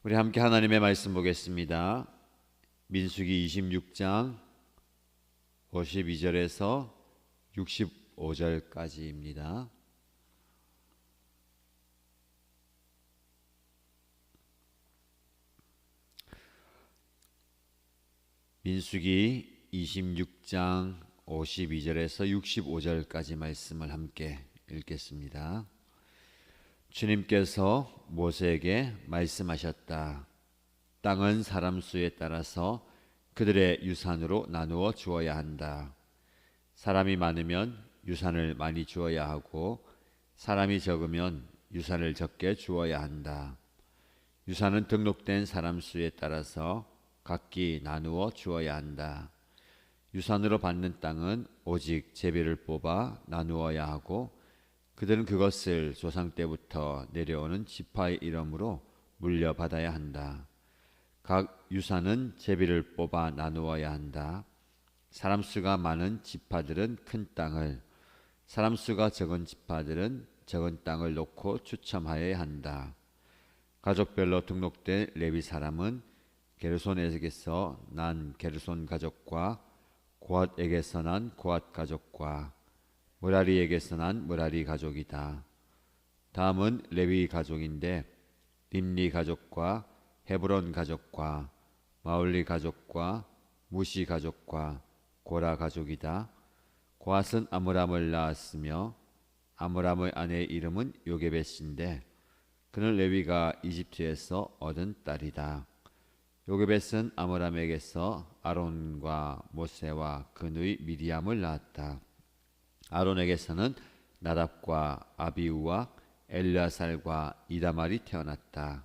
우리 함께 하나님의 말씀 보겠습니다. 민수기 26장 52절에서 65절까지입니다. 민수기 26장 52절에서 65절까지 말씀을 함께 읽겠습니다. 주님께서 모세에게 말씀하셨다. 땅은 사람 수에 따라서 그들의 유산으로 나누어 주어야 한다. 사람이 많으면 유산을 많이 주어야 하고 사람이 적으면 유산을 적게 주어야 한다. 유산은 등록된 사람 수에 따라서 각기 나누어 주어야 한다. 유산으로 받는 땅은 오직 제비를 뽑아 나누어야 하고 그들은 그것을 조상 때부터 내려오는 지파의 이름으로 물려받아야 한다. 각 유산은 제비를 뽑아 나누어야 한다. 사람 수가 많은 지파들은 큰 땅을, 사람 수가 적은 지파들은 적은 땅을 놓고 추첨하여야 한다. 가족별로 등록된 레위 사람은 게르손에게서 난 게르손 가족과 고핫에게서 난 고핫 가족과 므라리에게서 난 므라리 가족이다. 다음은 레위 가족인데 림리 가족과 헤브론 가족과 마울리 가족과 무시 가족과 고라 가족이다. 고핫은 아므람을 낳았으며 아므람의 아내의 이름은 요게벳인데 그는 레위가 이집트에서 얻은 딸이다. 요게벳은 아므람에게서 아론과 모세와 그 누이 미리암을 낳았다. 아론에게서는 나답과 아비후와 엘르아살과 이다말이 태어났다.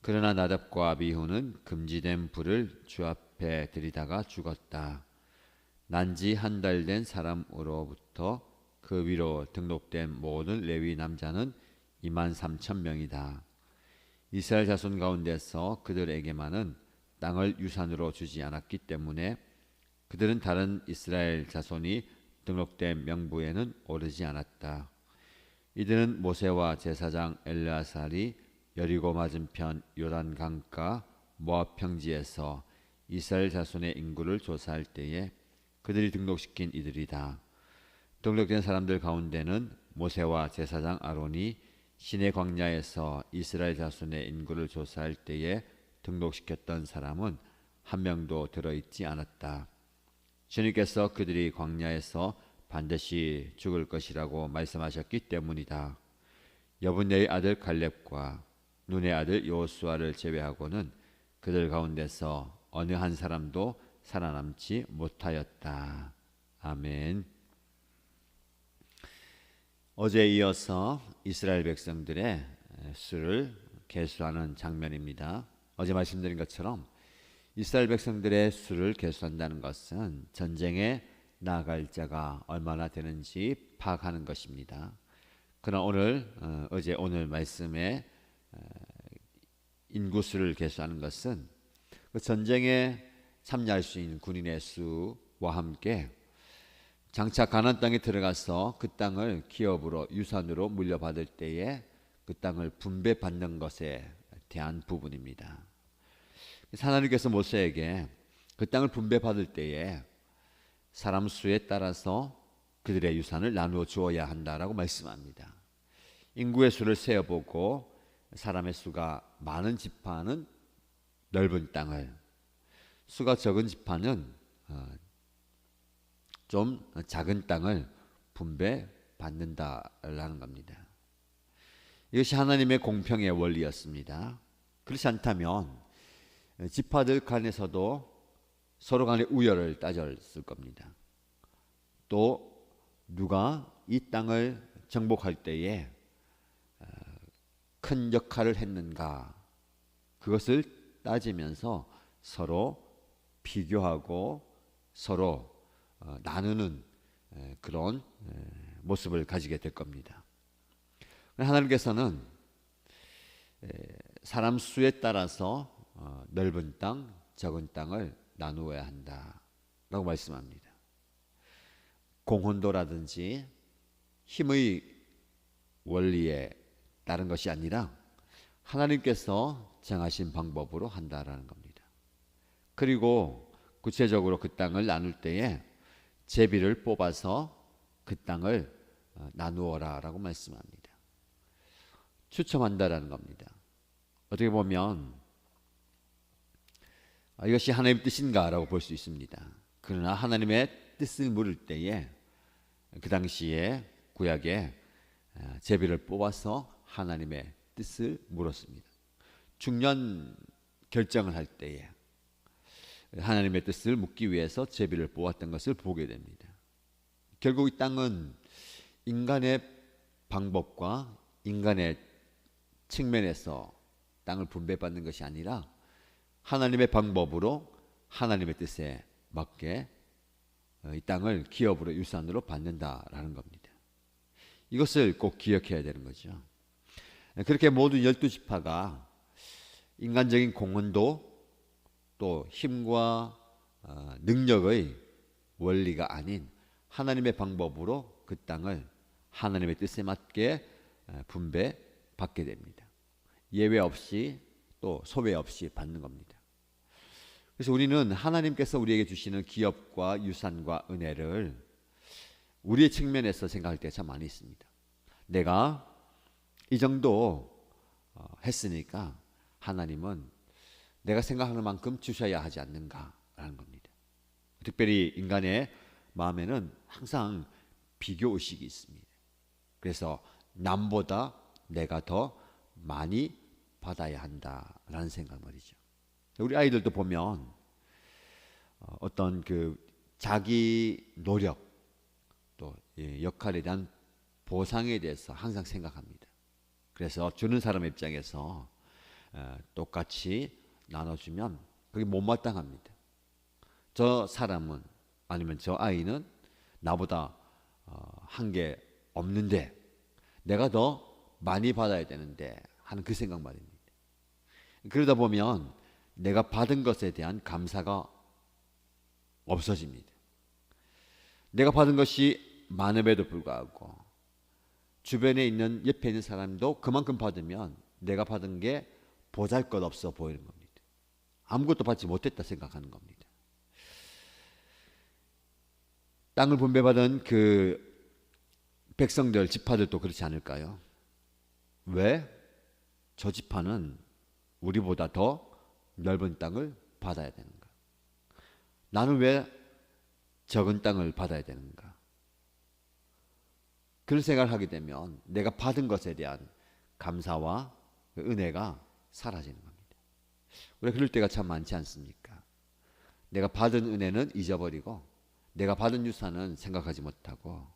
그러나 나답과 아비후는 금지된 불을 주 앞에 들이다가 죽었다. 난지 한 달 된 사람으로부터 그 위로 등록된 모든 레위 남자는 23,000명이다. 이스라엘 자손 가운데서 그들에게만은 땅을 유산으로 주지 않았기 때문에 그들은 다른 이스라엘 자손이 등록된 명부에는 오르지 않았다. 이들은 모세와 제사장 엘르아살이 여리고 맞은편 요단 강가 모압 평지에서 이스라엘 자손의 인구를 조사할 때에 그들이 등록시킨 이들이다. 등록된 사람들 가운데는 모세와 제사장 아론이 시내 광야에서 이스라엘 자손의 인구를 조사할 때에 등록시켰던 사람은 한 명도 들어있지 않았다. 주님께서 그들이 광야에서 반드시 죽을 것이라고 말씀하셨기 때문이다. 여분네의 아들 갈렙과 눈의 아들 여호수아를 제외하고는 그들 가운데서 어느 한 사람도 살아남지 못하였다. 아멘. 어제에 이어서 이스라엘 백성들의 수를 계수하는 장면입니다. 어제 말씀드린 것처럼 이스라엘 백성들의 수를 계수한다는 것은 전쟁에 나아갈 자가 얼마나 되는지 파악하는 것입니다. 그러나 오늘 말씀의 인구수를 계수하는 것은 그 전쟁에 참여할 수 있는 군인의 수와 함께 장차 가나안 땅에 들어가서 그 땅을 기업으로 유산으로 물려받을 때에 그 땅을 분배받는 것에 대한 부분입니다. 하나님께서 모세에게 그 땅을 분배받을 때에 사람 수에 따라서 그들의 유산을 나누어 주어야 한다라고 말씀합니다. 인구의 수를 세어보고 사람의 수가 많은 지파는 넓은 땅을, 수가 적은 지파는 좀 작은 땅을 분배받는다라는 겁니다. 이것이 하나님의 공평의 원리였습니다. 그렇지 않다면 지파들 간에서도 서로 간의 우열을 따졌을 겁니다. 또 누가 이 땅을 정복할 때에 큰 역할을 했는가 그것을 따지면서 서로 비교하고 서로 나누는 그런 모습을 가지게 될 겁니다. 하나님께서는 사람 수에 따라서 넓은 땅, 적은 땅을 나누어야 한다라고 말씀합니다. 공헌도라든지 힘의 원리에 따른 것이 아니라 하나님께서 정하신 방법으로 한다라는 겁니다. 그리고 구체적으로 그 땅을 나눌 때에 제비를 뽑아서 그 땅을 나누어라라고 말씀합니다. 추첨한다라는 겁니다. 어떻게 보면 이것이 하나님의 뜻인가라고 볼 수 있습니다. 그러나 하나님의 뜻을 물을 때에 그 당시에 구약에 제비를 뽑아서 하나님의 뜻을 물었습니다. 중요한 결정을 할 때에 하나님의 뜻을 묻기 위해서 제비를 뽑았던 것을 보게 됩니다. 결국 이 땅은 인간의 방법과 인간의 측면에서 땅을 분배받는 것이 아니라 하나님의 방법으로 하나님의 뜻에 맞게 이 땅을 기업으로 유산으로 받는다라는 겁니다. 이것을 꼭 기억해야 되는 거죠. 그렇게 모든 12지파가 인간적인 공헌도 또 힘과 능력의 원리가 아닌 하나님의 방법으로 그 땅을 하나님의 뜻에 맞게 분배받게 됩니다. 예외 없이 또 소외 없이 받는 겁니다. 그래서 우리는 하나님께서 우리에게 주시는 기업과 유산과 은혜를 우리의 측면에서 생각할 때가 참 많이 있습니다. 내가 이 정도 했으니까 하나님은 내가 생각하는 만큼 주셔야 하지 않는가라는 겁니다. 특별히 인간의 마음에는 항상 비교 의식이 있습니다. 그래서 남보다 내가 더 많이 받아야 한다라는 생각 말이죠. 우리 아이들도 보면 어떤 그 자기 노력 또 역할에 대한 보상에 대해서 항상 생각합니다. 그래서 주는 사람 입장에서 똑같이 나눠주면 그게 못마땅합니다. 저 사람은 아니면 저 아이는 나보다 한 게 없는데 내가 더 많이 받아야 되는데 하는 그 생각 말입니다. 그러다 보면 내가 받은 것에 대한 감사가 없어집니다. 내가 받은 것이 많음에도 불구하고 주변에 있는 옆에 있는 사람도 그만큼 받으면 내가 받은 게 보잘것없어 보이는 겁니다. 아무것도 받지 못했다 생각하는 겁니다. 땅을 분배받은 그 백성들, 지파들도 그렇지 않을까요? 왜? 저 지파는 우리보다 더 넓은 땅을 받아야 되는가? 나는 왜 적은 땅을 받아야 되는가? 그런 생각을 하게 되면 내가 받은 것에 대한 감사와 은혜가 사라지는 겁니다. 우리가 그럴 때가 참 많지 않습니까? 내가 받은 은혜는 잊어버리고 내가 받은 유산은 생각하지 못하고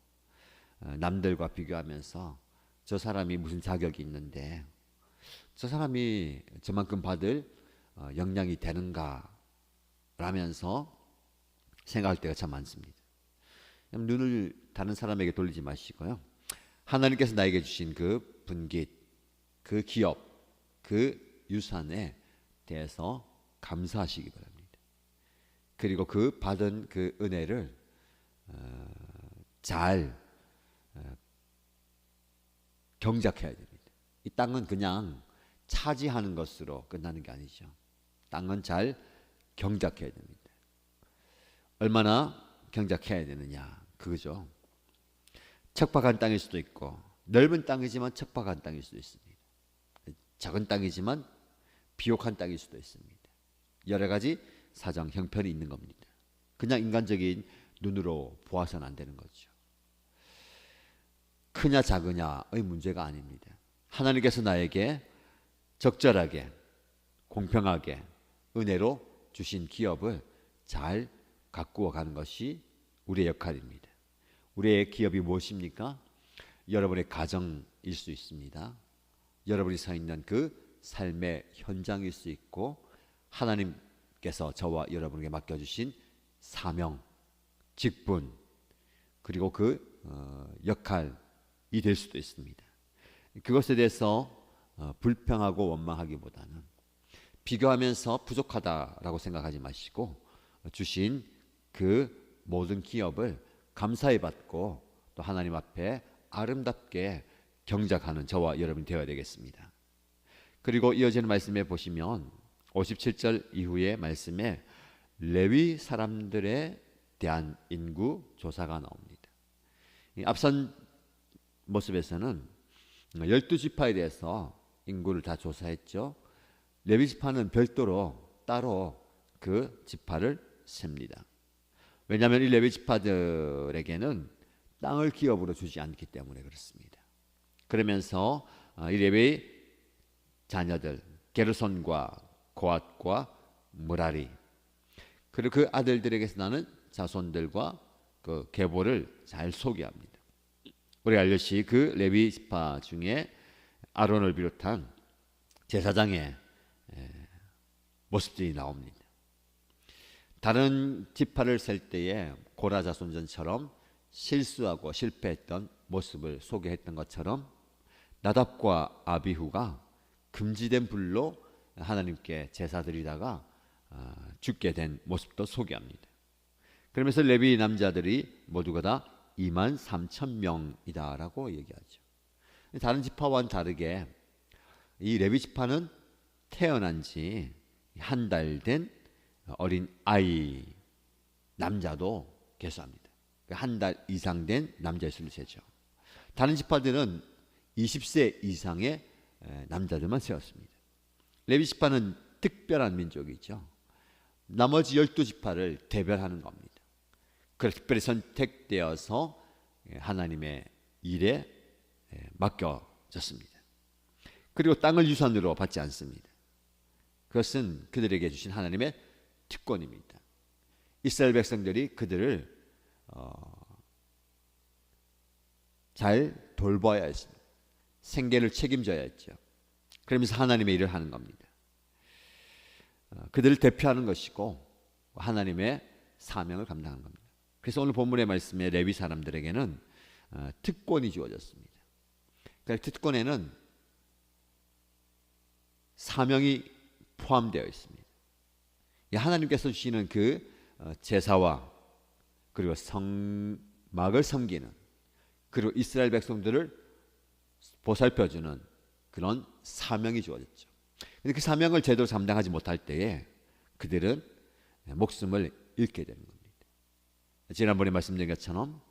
남들과 비교하면서 저 사람이 무슨 자격이 있는데 저 사람이 저만큼 받을 역량이 되는가 라면서 생각할 때가 참 많습니다. 눈을 다른 사람에게 돌리지 마시고요. 하나님께서 나에게 주신 그 분깃, 그 기업, 그 유산에 대해서 감사하시기 바랍니다. 그리고 그 받은 그 은혜를 잘 경작해야 됩니다. 이 땅은 그냥 차지하는 것으로 끝나는 게 아니죠. 땅은 잘 경작해야 됩니다. 얼마나 경작해야 되느냐 그거죠. 척박한 땅일 수도 있고 넓은 땅이지만 척박한 땅일 수도 있습니다. 작은 땅이지만 비옥한 땅일 수도 있습니다. 여러 가지 사정 형편이 있는 겁니다. 그냥 인간적인 눈으로 보아서는 안 되는 거죠. 크냐 작으냐의 문제가 아닙니다. 하나님께서 나에게 적절하게 공평하게 은혜로 주신 기업을 잘 가꾸어 가는 것이 우리의 역할입니다. 우리의 기업이 무엇입니까? 여러분의 가정일 수 있습니다. 여러분이 서 있는 그 삶의 현장일 수 있고 하나님께서 저와 여러분에게 맡겨주신 사명, 직분 그리고 그 역할이 될 수도 있습니다. 그것에 대해서 불평하고 원망하기보다는 비교하면서 부족하다라고 생각하지 마시고 주신 그 모든 기업을 감사히 받고 또 하나님 앞에 아름답게 경작하는 저와 여러분이 되어야 되겠습니다. 그리고 이어지는 말씀에 보시면 57절 이후의 말씀에 레위 사람들에 대한 인구 조사가 나옵니다. 이 앞선 모습에서는 12지파에 대해서 인구를 다 조사했죠. 레위 지파는 별도로 따로 그 지파를 셉니다. 왜냐하면 이 레위 지파들에게는 땅을 기업으로 주지 않기 때문에 그렇습니다. 그러면서 이 레위 자녀들 게르손과 고앗과 무라리 그리고 그 아들들에게서 나는 자손들과 그 계보를 잘 소개합니다. 우리가 알듯이 그 레위 지파 중에 아론을 비롯한 제사장의 모습들이 나옵니다. 다른 지파를 셀 때에 고라 자손전처럼 실수하고 실패했던 모습을 소개했던 것처럼 나답과 아비후가 금지된 불로 하나님께 제사 드리다가 죽게 된 모습도 소개합니다. 그러면서 레위 남자들이 모두가 다 23,000명이다라고 얘기하죠. 다른 지파와는 다르게 이 레위 지파는 태어난 지 한 달 된 어린 아이 남자도 계수합니다. 한 달 이상 된 남자의 수를 세죠. 다른 지파들은 20세 이상의 남자들만 세웠습니다. 레위 지파는 특별한 민족이죠. 나머지 12지파를 대별하는 겁니다. 그래서 특별히 선택되어서 하나님의 일에 맡겨졌습니다. 그리고 땅을 유산으로 받지 않습니다. 그것은 그들에게 주신 하나님의 특권입니다. 이스라엘 백성들이 그들을 잘 돌봐야 했습니다. 생계를 책임져야 했죠. 그러면서 하나님의 일을 하는 겁니다. 그들을 대표하는 것이고 하나님의 사명을 감당하는 겁니다. 그래서 오늘 본문의 말씀에 레위 사람들에게는 특권이 주어졌습니다. 그 특권에는 사명이 포함되어 있습니다. 하나님께서 주시는 그 제사와 그리고 성막을 섬기는 그리고 이스라엘 백성들을 보살펴주는 그런 사명이 주어졌죠. 그런데 그 사명을 제대로 감당하지 못할 때에 그들은 목숨을 잃게 되는 겁니다. 지난번에 말씀드린 것처럼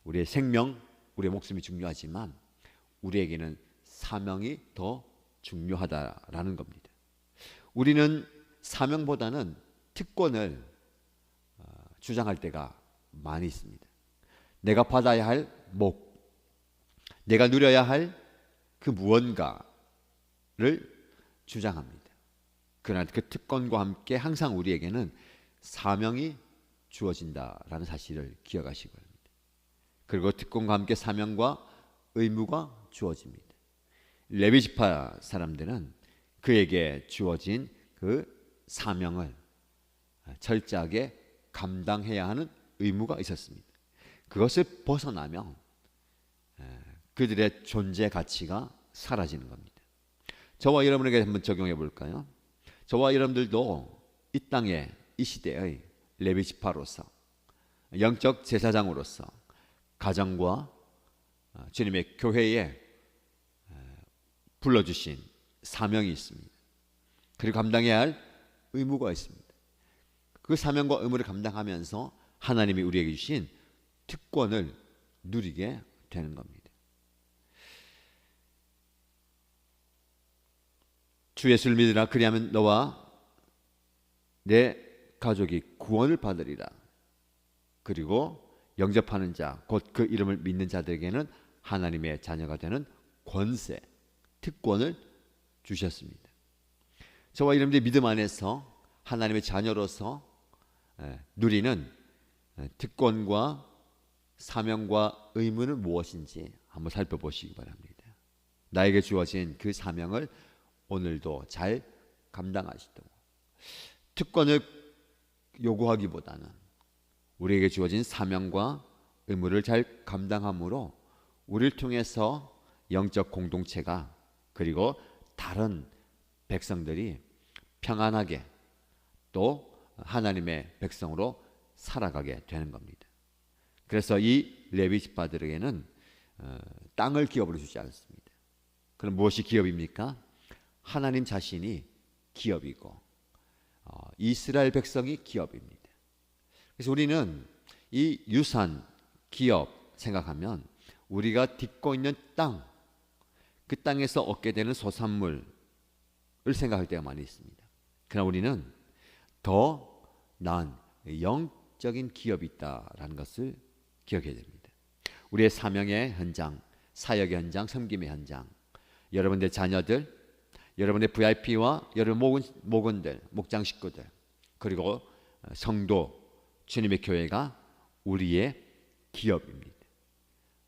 우리의 생명, 우리의 목숨이 중요하지만 우리에게는 사명이 더 중요하다라는 겁니다. 우리는 사명보다는 특권을 주장할 때가 많이 있습니다. 내가 받아야 할 목, 내가 누려야 할 그 무언가를 주장합니다. 그러나 그 특권과 함께 항상 우리에게는 사명이 주어진다라는 사실을 기억하시기 바랍니다. 그리고 특권과 함께 사명과 의무가 주어집니다. 레위 지파 사람들은 그에게 주어진 그 사명을 철저하게 감당해야 하는 의무가 있었습니다. 그것을 벗어나면 그들의 존재 가치가 사라지는 겁니다. 저와 여러분에게 한번 적용해 볼까요? 저와 여러분들도 이 땅에 이 시대의 레위 지파로서 영적 제사장으로서 가정과 주님의 교회에 불러주신 사명이 있습니다. 그리고 감당해야 할 의무가 있습니다. 그 사명과 의무를 감당하면서 하나님이 우리에게 주신 특권을 누리게 되는 겁니다. 주 예수를 믿으라. 그리하면 너와 내 가족이 구원을 받으리라. 그리고 영접하는 자, 곧 그 이름을 믿는 자들에게는 하나님의 자녀가 되는 권세, 특권을 주셨습니다. 저와 여러분들이 믿음 안에서 하나님의 자녀로서 누리는 특권과 사명과 의무는 무엇인지 한번 살펴보시기 바랍니다. 나에게 주어진 그 사명을 오늘도 잘 감당하시도록 특권을 요구하기보다는 우리에게 주어진 사명과 의무를 잘 감당함으로 우리를 통해서 영적 공동체가 그리고 다른 백성들이 평안하게 또 하나님의 백성으로 살아가게 되는 겁니다. 그래서 이 레위 지파들에게는 땅을 기업으로 주지 않습니다. 그럼 무엇이 기업입니까? 하나님 자신이 기업이고 이스라엘 백성이 기업입니다. 그래서 우리는 이 유산, 기업 생각하면 우리가 딛고 있는 땅, 그 땅에서 얻게 되는 소산물을 생각할 때가 많이 있습니다. 그러나 우리는 더 나은 영적인 기업이 있다라는 것을 기억해야 됩니다. 우리의 사명의 현장, 사역의 현장, 섬김의 현장, 여러분의 자녀들, 여러분의 VIP와 여러분 목원들, 목장 식구들, 그리고 성도, 주님의 교회가 우리의 기업입니다.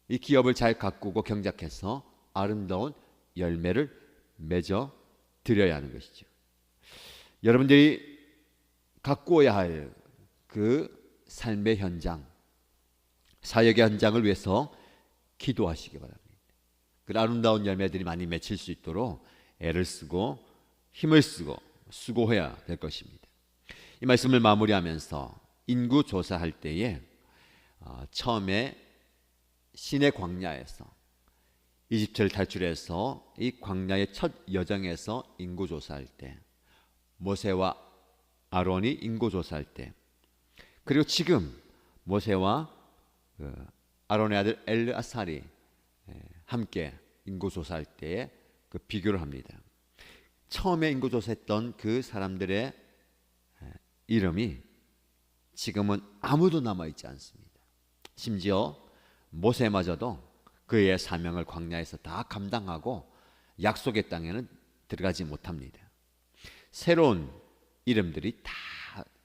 이 기업을 잘 가꾸고 경작해서 아름다운 열매를 맺어 드려야 하는 것이죠. 여러분들이 가꾸어야 할 그 삶의 현장, 사역의 현장을 위해서 기도하시기 바랍니다. 그 아름다운 열매들이 많이 맺힐 수 있도록 애를 쓰고 힘을 쓰고 수고해야 될 것입니다. 이 말씀을 마무리하면서 인구 조사할 때에 처음에 시내 광야에서 이집트를 탈출해서 이 광야의 첫 여정에서 인구 조사할 때, 모세와 아론이 인구 조사할 때, 그리고 지금 모세와 아론의 아들 엘르아살이 함께 인구 조사할 때에 그 비교를 합니다. 처음에 인구 조사했던 그 사람들의 이름이 지금은 아무도 남아있지 않습니다. 심지어 모세마저도 그의 사명을 광야에서 다 감당하고 약속의 땅에는 들어가지 못합니다. 새로운 이름들이 다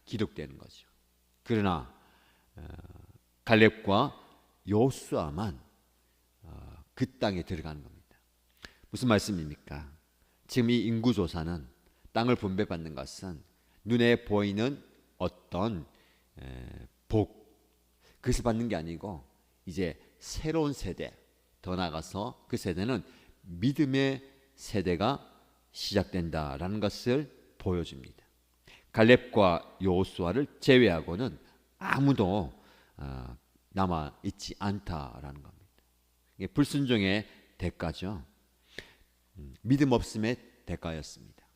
기록되는 거죠. 그러나 갈렙과 여호수아만 그 땅에 들어가는 겁니다. 무슨 말씀입니까? 지금 이 인구조사는, 땅을 분배받는 것은 눈에 보이는 어떤 복, 그것을 받는 게 아니고 이제 새로운 세대, 더 나아가서 그 세대는 믿음의 세대가 시작된다라는 것을 보여줍니다. 갈렙과 여호수아를 제외하고는 아무도 남아 있지 않다라는 겁니다. 이게 불순종의 대가죠. 믿음 없음의 대가였습니다.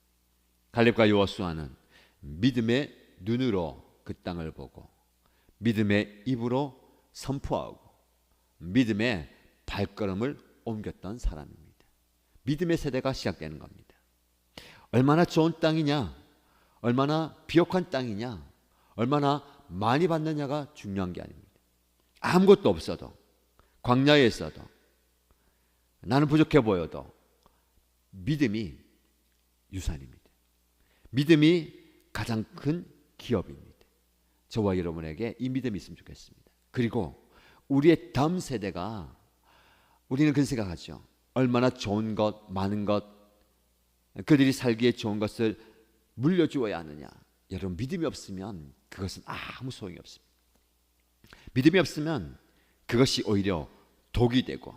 갈렙과 여호수아는 믿음의 눈으로 그 땅을 보고 믿음의 입으로 선포하고 믿음의 발걸음을 옮겼던 사람입니다. 믿음의 세대가 시작되는 겁니다. 얼마나 좋은 땅이냐, 얼마나 비옥한 땅이냐, 얼마나 많이 받느냐가 중요한 게 아닙니다. 아무것도 없어도, 광야에 있어도, 나는 부족해 보여도 믿음이 유산입니다. 믿음이 가장 큰 기업입니다. 저와 여러분에게 이 믿음이 있으면 좋겠습니다. 그리고 우리의 다음 세대가, 우리는 그런 생각하죠. 얼마나 좋은 것, 많은 것, 그들이 살기에 좋은 것을 물려주어야 하느냐. 여러분, 믿음이 없으면 그것은 아무 소용이 없습니다. 믿음이 없으면 그것이 오히려 독이 되고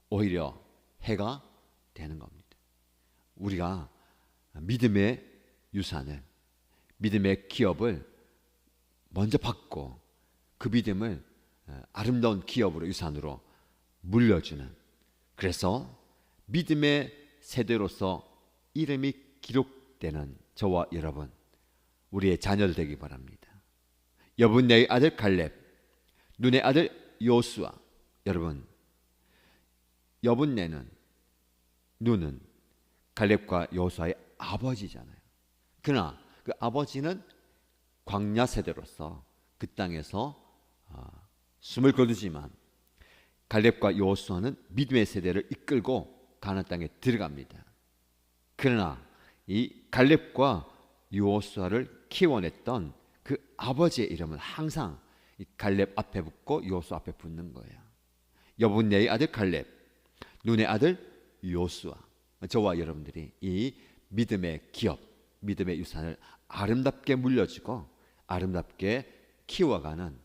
오히려 해가 되는 겁니다. 우리가 믿음의 유산을, 믿음의 기업을 먼저 받고 그 믿음을 아름다운 기업으로, 유산으로 물려주는, 그래서 믿음의 세대로서 이름이 기록되는 저와 여러분, 우리의 자녀들 되기 바랍니다. 여분네의 아들 갈렙, 눈의 아들 여호수아. 여러분, 여분네는, 눈은 갈렙과 여호수아의 아버지잖아요. 그러나 그 아버지는 광야 세대로서 그 땅에서 숨을 거두지만 갈렙과 여호수아는 믿음의 세대를 이끌고 가나안 땅에 들어갑니다. 그러나 이 갈렙과 여호수아를 키워냈던 그 아버지의 이름은 항상 이 갈렙 앞에 붙고 여호수아 앞에 붙는 거예요. 여분네의 아들 갈렙, 눈의 아들 여호수아. 저와 여러분들이 이 믿음의 기업, 믿음의 유산을 아름답게 물려주고 아름답게 키워가는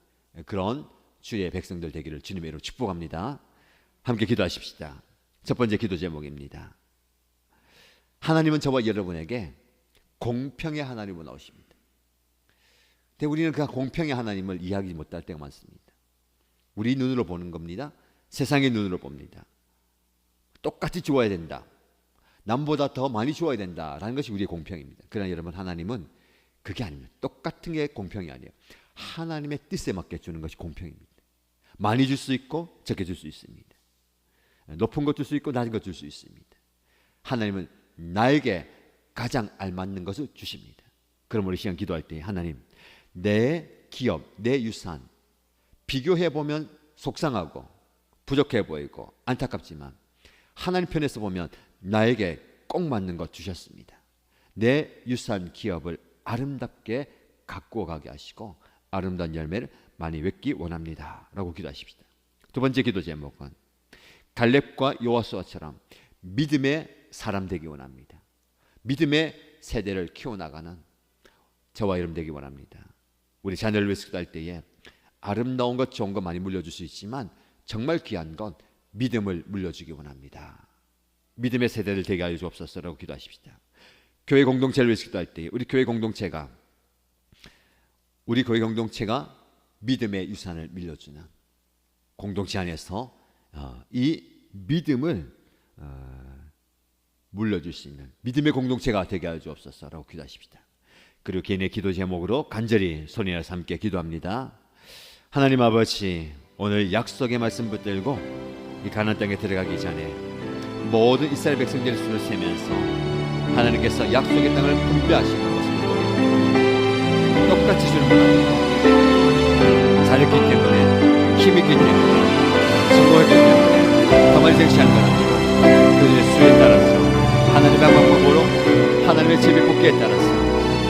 그런 주의 백성들 되기를 주님의 이름으로 축복합니다. 함께 기도하십시다. 첫 번째 기도 제목입니다. 하나님은 저와 여러분에게 공평의 하나님으로 나오십니다. 근데 우리는 그 공평의 하나님을 이해하지 못할 때가 많습니다. 우리 눈으로 보는 겁니다. 세상의 눈으로 봅니다. 똑같이 주어야 된다. 남보다 더 많이 주어야 된다라는 것이 우리의 공평입니다. 그러나 여러분, 하나님은 그게 아닙니다. 똑같은 게 공평이 아니에요. 하나님의 뜻에 맞게 주는 것이 공평입니다. 많이 줄 수 있고 적게 줄 수 있습니다. 높은 것 줄 수 있고 낮은 것 줄 수 있습니다. 하나님은 나에게 가장 알맞는 것을 주십니다. 그럼 우리 시간 기도할 때 하나님, 내 기업, 내 유산 비교해보면 속상하고 부족해 보이고 안타깝지만 하나님 편에서 보면 나에게 꼭 맞는 것 주셨습니다. 내 유산 기업을 아름답게 가꾸어 가게 하시고 아름다운 열매를 많이 맺기 원합니다 라고 기도하십시다. 두 번째 기도 제목은 갈렙과 여호수아처럼 믿음의 사람 되기 원합니다. 믿음의 세대를 키워나가는 저와 여러분 되기 원합니다. 우리 자녀를 위해서 기도할 때에 아름다운 것 좋은 것 많이 물려줄 수 있지만 정말 귀한 건 믿음을 물려주기 원합니다. 믿음의 세대를 되게 하여 주옵소서라고 기도하십시다. 교회 공동체를 위해서 기도할 때 우리 교회 공동체가 믿음의 유산을 밀려주는 공동체 안에서 이 믿음을 물려줄 수 있는 믿음의 공동체가 되게 하여 주옵소서라고 기도하십시다. 그리고 개인의 기도 제목으로 간절히 손이나 함께 기도합니다. 하나님 아버지, 오늘 약속의 말씀 붙들고 이 가나안 땅에 들어가기 전에 모든 이스라엘 백성들의 수를 세면서 하나님께서 약속의 땅을 분배하시는 것을 보게 똑같이 주는 분 잘했기 때문에, 힘있기 때문에, 성공했기 때문에 가만히 생시하는 건 아니고 그들의 수에 따라서 하나님의 방법으로 하나님의 제비뽑기에 따라서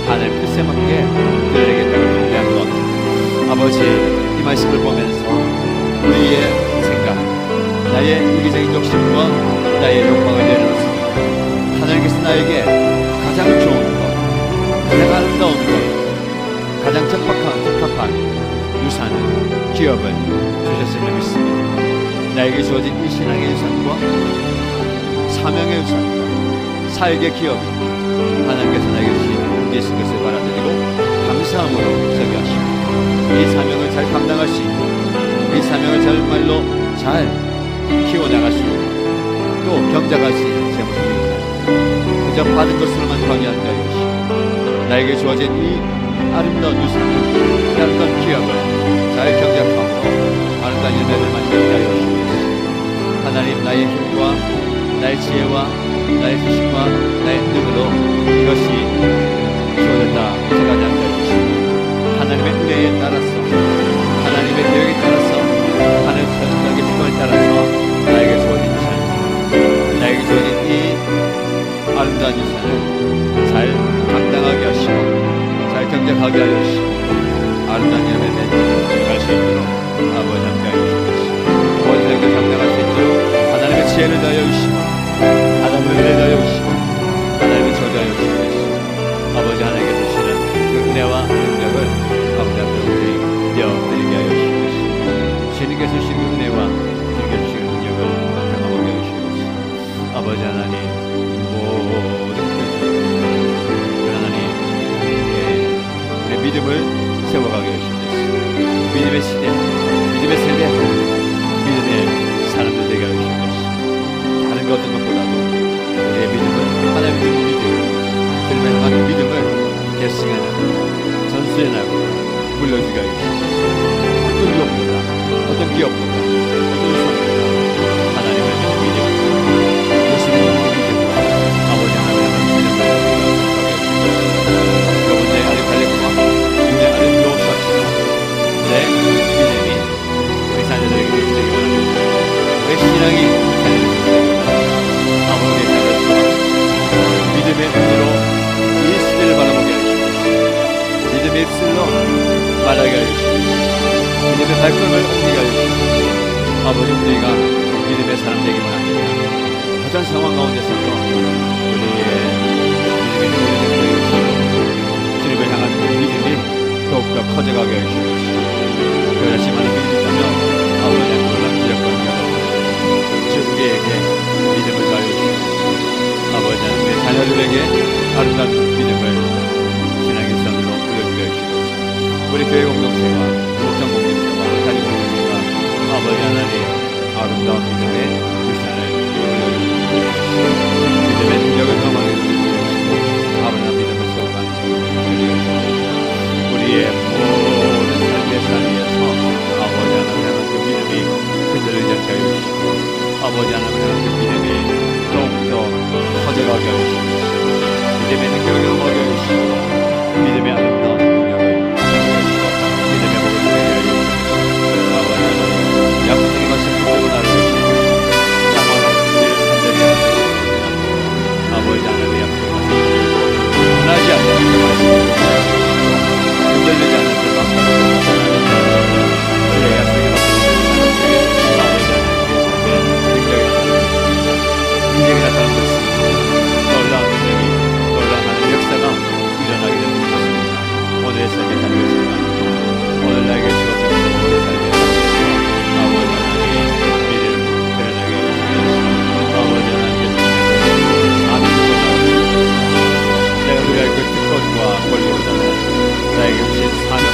하나님의 뜻에 맞게 그들에게 땅을 분배한 것, 아버지, 이 말씀을 보면서 우리의 생각, 나의 이기적인 욕심과 나의 욕망을 내려놓습니다. 하나님께서 나에게 가장 좋은 것, 가장 아름다운 것, 가장 적합한 유산을, 기업을 주셨음을 믿습니다. 나에게 주어진 이 신앙의 유산과 사명의 유산과 사역의 기업이 하나님께서 나에게 주신 예수 것을 받아들이고 감사함으로 서게 하시고 이 사명을 잘 감당할 수 있고 이 사명을 정말로 잘 키워나갈 수 있고 또 경작할 수 있는 제 모습입니다. 그저 받은 것으로만 방해하는 자 여시고 나에게 주어진 이 아름다운 유산을, 아름다운 기업을 잘 경작함으로 아름다운 열매를 만드는 자 여시고 하나님, 나의 힘과 나의 지혜와 나의 지식과 나의 능으로 이것이 주어졌다 생각하지 않게 해주시고 하나님의 은혜에 따라서, 하나님의 계획에 따라서, 하나님의 선택의 주권에 따라서 나에게 주어진 유산, 나에게 주어진 이 아름다운 유산을 잘 감당하게 하시고 잘 경작하게 하여 주시고 아름다운 열매를 맺을 수 있도록 아버지 함께 하여 주시옵소서. 모든 것을 감당할 수 있도록 하나님의 지혜를 다하여 주시고 하나님의 은혜를 다하여 주시고 하나님의 저주하여 주시옵소서. 아버지, 하나님께 주시는 그 은혜와 능력을 아버지 앞에 우리 되어드리게 하여 주시옵소서. 주님께서 주시는 은혜와 주님께서 주시는 능력을 경험하게 하여 주시옵소서. 아버지 하나님, 모든 하나님, 우리의 믿음을 세워가게 하여 주시옵소서. 믿음의 시대, 믿음의 세대, 믿음의 사람들 되게 하여 주시옵소서. 다른 것 어떤 것보다도 우리의 믿음은 하나님의 믿음, 주님의 향한 믿음을 계승해나고 전수해나고 물려주게 하여 주시옵소서. 어떤 유혹보다, 어떤 기업보다, 어떤 수업보다 하나님을 믿는 믿음, 예수님을 믿는 믿음, 아버지 하나님의 믿음을 하게 하여 주시옵소서. 여러분, 내 아들 갈렙과 내 아들 여호수아처럼 내 믿음이 우리 자녀들에게 되기 원합니다. 우리 신앙이 아버지의 자녀들과 믿음의 눈으로 이 시대를 바라보게 하여 주시옵소서. 믿음의 입술로 말하게 하여 주시옵소서. 믿음의 발걸음을 옮기게 하여 주시옵소서. 아버지, 우리가 믿음의 사람 되기 원합니다. 어떤 상황 가운데서도 우리의 믿음이 누리는 것으로 주님을 향한 그 믿음이 더욱더 커져가게 하여 주시옵소서. 그 자신만의 믿음이 있다면 아버지의 놀라운 기적과 능력을 주 우리에게 믿음을 더하여 주시옵소서. 아버지, 우리 자녀들에게 아름다운 믿음을 신앙의 선으로 보여주게 해주시옵소서. 우리 교회 공동체와 목장 공동체와 자녀 공동체가 아버지 하나님 아름다운 믿음의 유산을 보여주시옵소서. 믿음의 능력을 경험하게 해주시고 아버지 믿음을 세워가는 우리의 모든 삶의 자리에서 아버지 하나님의 그 믿음이 흔들리지 않게 해주시고 아버지 하나님의 그 믿음이 더욱더 커져가게 해주시고 믿음의 능력을 경험하게 해주시고 믿음의 아름다운 능력을 해주시고 믿음의 복을 누리게 해주시고 아버지 하나님 약속의 것을 붙들고 나를 해주시고 상황을 흔들리게 하시고 아버지 하나님의 약속의 것을 붙들고 변하지 않는 그 말씀을 흔들리지 않는 그 막다른 주의 약속의 것을 아버지 하나님의 삶의 능력이 나타나는 것입니다. 놀라운 능력이 놀라운 하나님의 역사가 일어나게 되는 것입니다. 오늘의 삶의 삶을 생각합니다. 오늘 나에게 주어진 모든 삶의 삶에서 아버지 하나님의 믿음 드러나게 해주시옵소서. 아버지 하나님께서 사는 것을 내가 누리할 그 특권과 권리보다는 나에게 주신 사명